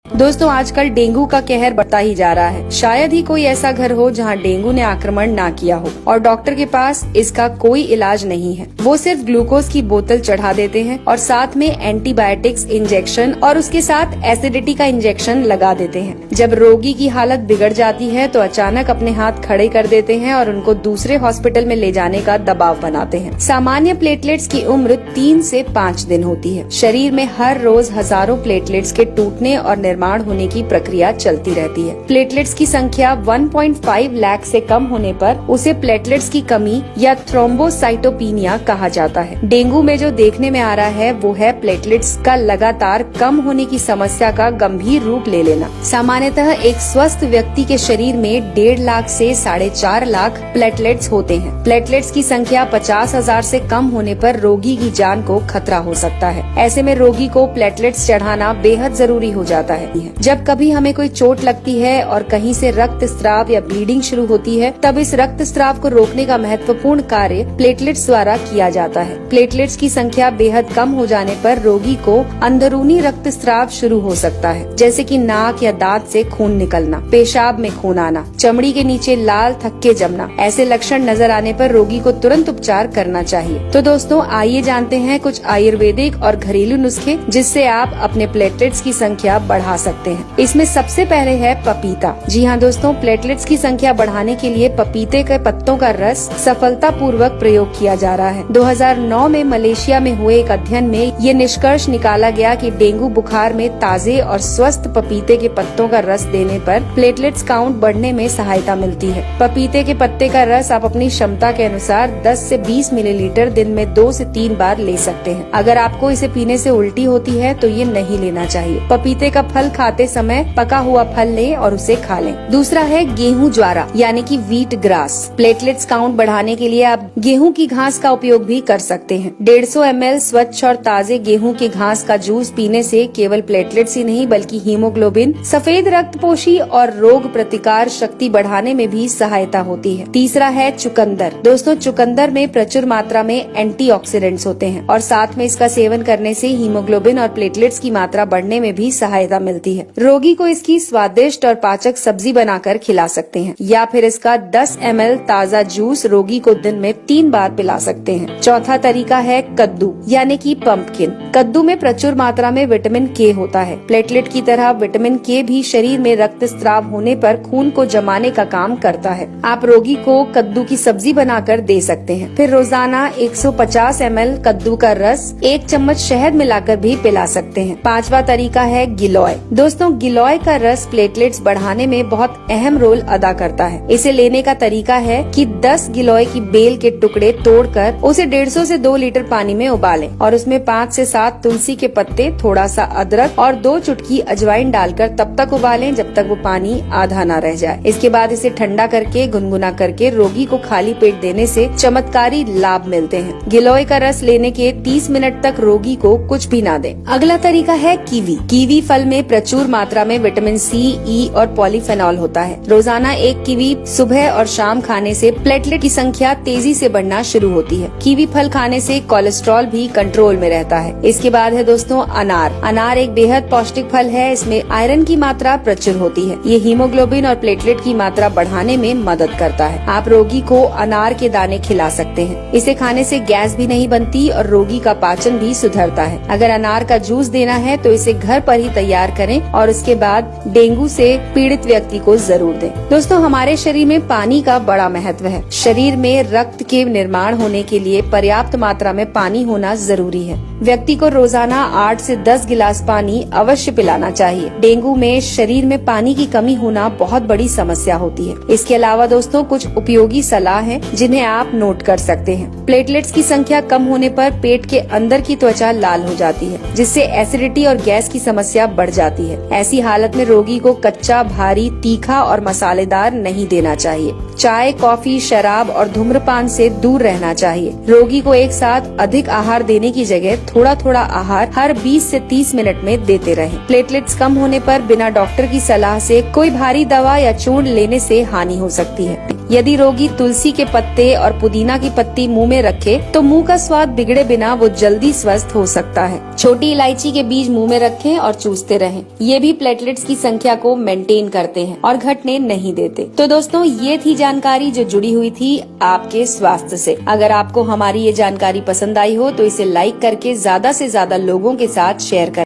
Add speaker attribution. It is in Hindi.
Speaker 1: दोस्तों आजकल डेंगू का कहर बढ़ता ही जा रहा है। शायद ही कोई ऐसा घर हो जहां डेंगू ने आक्रमण ना किया हो और डॉक्टर के पास इसका कोई इलाज नहीं है। वो सिर्फ ग्लूकोज की बोतल चढ़ा देते हैं और साथ में एंटीबायोटिक्स इंजेक्शन और उसके साथ एसिडिटी का इंजेक्शन लगा देते हैं। जब रोगी की हालत बिगड़ जाती है तो अचानक अपने हाथ खड़े कर देते हैं और उनको दूसरे हॉस्पिटल में ले जाने का दबाव बनाते हैं। सामान्य प्लेटलेट्स की उम्र 3 से 5 दिन होती है। शरीर में हर रोज हजारों प्लेटलेट्स के टूटने और निर्माण होने की प्रक्रिया चलती रहती है। प्लेटलेट्स की संख्या 1.5 लाख से कम होने पर उसे प्लेटलेट्स की कमी या थ्रोम्बोसाइटोपिनिया कहा जाता है। डेंगू में जो देखने में आ रहा है वो है प्लेटलेट्स का लगातार कम होने की समस्या का गंभीर रूप ले लेना। सामान्यतः एक स्वस्थ व्यक्ति के शरीर में 1.5 लाख से 4.5 लाख प्लेटलेट्स होते हैं। प्लेटलेट्स की संख्या 50,000 से कम होने पर रोगी की जान को खतरा हो सकता है। ऐसे में रोगी को प्लेटलेट्स चढ़ाना बेहद जरूरी हो जाता है। जब कभी हमें कोई चोट लगती है और कहीं से रक्त स्राव या ब्लीडिंग शुरू होती है, तब इस रक्त स्राव को रोकने का महत्वपूर्ण कार्य प्लेटलेट्स द्वारा किया जाता है। प्लेटलेट्स की संख्या बेहद कम हो जाने पर रोगी को अंदरूनी रक्त स्राव शुरू हो सकता है, जैसे कि नाक या दांत से खून निकलना, पेशाब में खून आना, चमड़ी के नीचे लाल थक्के जमना। ऐसे लक्षण नजर आने पर रोगी को तुरंत उपचार करना चाहिए। तो दोस्तों आइए जानते हैं कुछ आयुर्वेदिक और घरेलू नुस्खे जिससे आप अपने प्लेटलेट्स की संख्या बढ़ा सकते हैं। इसमें सबसे पहले है पपीता। जी हाँ दोस्तों, प्लेटलेट्स की संख्या बढ़ाने के लिए पपीते के पत्तों का रस सफलतापूर्वक प्रयोग किया जा रहा है। 2009 में मलेशिया में हुए एक अध्ययन में ये निष्कर्ष निकाला गया कि डेंगू बुखार में ताजे और स्वस्थ पपीते के पत्तों का रस देने पर प्लेटलेट्स काउंट बढ़ने में सहायता मिलती है। पपीते के पत्ते का रस आप अपनी क्षमता के अनुसार 10 से 20 मिलीलीटर दिन में 2 से 3 बार ले सकते हैं। अगर आपको इसे पीने से उल्टी होती है तो ये नहीं लेना चाहिए। पपीते का फल खाते समय पका हुआ फल लें और उसे खा लें। दूसरा है गेहूं ज्वारा यानी कि व्हीट ग्रास। प्लेटलेट्स काउंट बढ़ाने के लिए आप गेहूं की घास का उपयोग भी कर सकते हैं। 150 ml स्वच्छ और ताजे गेहूं के घास का जूस पीने से केवल प्लेटलेट्स ही नहीं बल्कि हीमोग्लोबिन, सफेद रक्तपोशी और रोग प्रतिकार शक्ति बढ़ाने में भी सहायता होती है। तीसरा है चुकंदर। दोस्तों चुकंदर में प्रचुर मात्रा में एंटीऑक्सीडेंट्स होते हैं और साथ में इसका सेवन करने से हीमोग्लोबिन और प्लेटलेट्स की मात्रा बढ़ने में भी सहायता मिलती है। रोगी को इसकी स्वादिष्ट और पाचक सब्जी बनाकर खिला सकते हैं या फिर इसका 10 ml ताज़ा जूस रोगी को दिन में 3 बार पिला सकते हैं। चौथा तरीका है कद्दू यानी कि पंपकिन। कद्दू में प्रचुर मात्रा में विटामिन के होता है। प्लेटलेट की तरह विटामिन के भी शरीर में रक्त स्राव होने पर खून को जमाने का काम करता है। आप रोगी को कद्दू की सब्जी बनाकर दे सकते हैं। फिर रोजाना 150 ml कद्दू का रस 1 चम्मच शहद मिलाकर भी पिला सकते हैं। पांचवा तरीका है गिलोय। दोस्तों गिलोय का रस प्लेटलेट्स बढ़ाने में बहुत अहम रोल अदा करता है। इसे लेने का तरीका है कि 10 गिलोय की बेल के टुकड़े तोड़कर उसे 150 से 2 लीटर पानी में उबालें और उसमें 5 से 7 तुलसी के पत्ते, थोड़ा सा अदरक और 2 चुटकी अजवाइन डालकर तब तक उबालें जब तक वो पानी आधा न रह जाए। इसके बाद इसे ठंडा करके गुनगुना करके रोगी को खाली पेट देने से चमत्कारी लाभ मिलते हैं। गिलोय का रस लेने के 30 मिनट तक रोगी को कुछ भी न दें। अगला तरीका है कीवी। कीवी फल में प्रचुर मात्रा में विटामिन सी, ई और पॉलीफेनॉल होता है। रोजाना 1 कीवी सुबह और शाम खाने से प्लेटलेट की संख्या तेजी से बढ़ना शुरू होती है। कीवी फल खाने से कोलेस्ट्रॉल भी कंट्रोल में रहता है। इसके बाद है दोस्तों अनार। अनार एक बेहद पौष्टिक फल है। इसमें आयरन की मात्रा प्रचुर होती है। ये हीमोग्लोबिन और प्लेटलेट की मात्रा बढ़ाने में मदद करता है। आप रोगी को अनार के दाने खिला सकते हैं। इसे खाने से गैस भी नहीं बनती और रोगी का पाचन भी सुधरता है। अगर अनार का जूस देना है तो इसे घर पर ही तैयार करें और उसके बाद डेंगू से पीड़ित व्यक्ति को जरूर दें। दोस्तों हमारे शरीर में पानी का बड़ा महत्व है। शरीर में रक्त के निर्माण होने के लिए पर्याप्त मात्रा में पानी होना जरूरी है। व्यक्ति को रोजाना 8 से 10 गिलास पानी अवश्य पिलाना चाहिए। डेंगू में शरीर में पानी की कमी होना बहुत बड़ी समस्या होती है। इसके अलावा दोस्तों कुछ उपयोगी सलाह है जिन्हें आप नोट कर सकते हैं। प्लेटलेट्स की संख्या कम होने पर पेट के अंदर की त्वचा लाल हो जाती है, जिससे एसिडिटी और गैस की समस्या बढ़ जाती है। ऐसी हालत में रोगी को कच्चा, भारी, तीखा और मसालेदार नहीं देना चाहिए। चाय, कॉफी, शराब और धूम्रपान से दूर रहना चाहिए। रोगी को एक साथ अधिक आहार देने की जगह थोड़ा थोड़ा आहार हर 20 से 30 मिनट में देते रहें। प्लेटलेट्स कम होने पर बिना डॉक्टर की सलाह से कोई भारी दवा या चूर्ण लेने से हानि हो सकती है। यदि रोगी तुलसी के पत्ते और पुदीना की पत्ती मुंह में रखे तो मुंह का स्वाद बिगड़े बिना वो जल्दी स्वस्थ हो सकता है। छोटी इलायची के बीज मुंह में रखें और चूसते रहें। ये भी प्लेटलेट्स की संख्या को मेंटेन करते हैं और घटने नहीं देते। तो दोस्तों, ये थी जानकारी जो जुड़ी हुई थी आपके स्वास्थ्य से। अगर आपको हमारी ये जानकारी पसंद आई हो तो इसे लाइक करके ज्यादा से ज्यादा लोगों के साथ शेयर करें।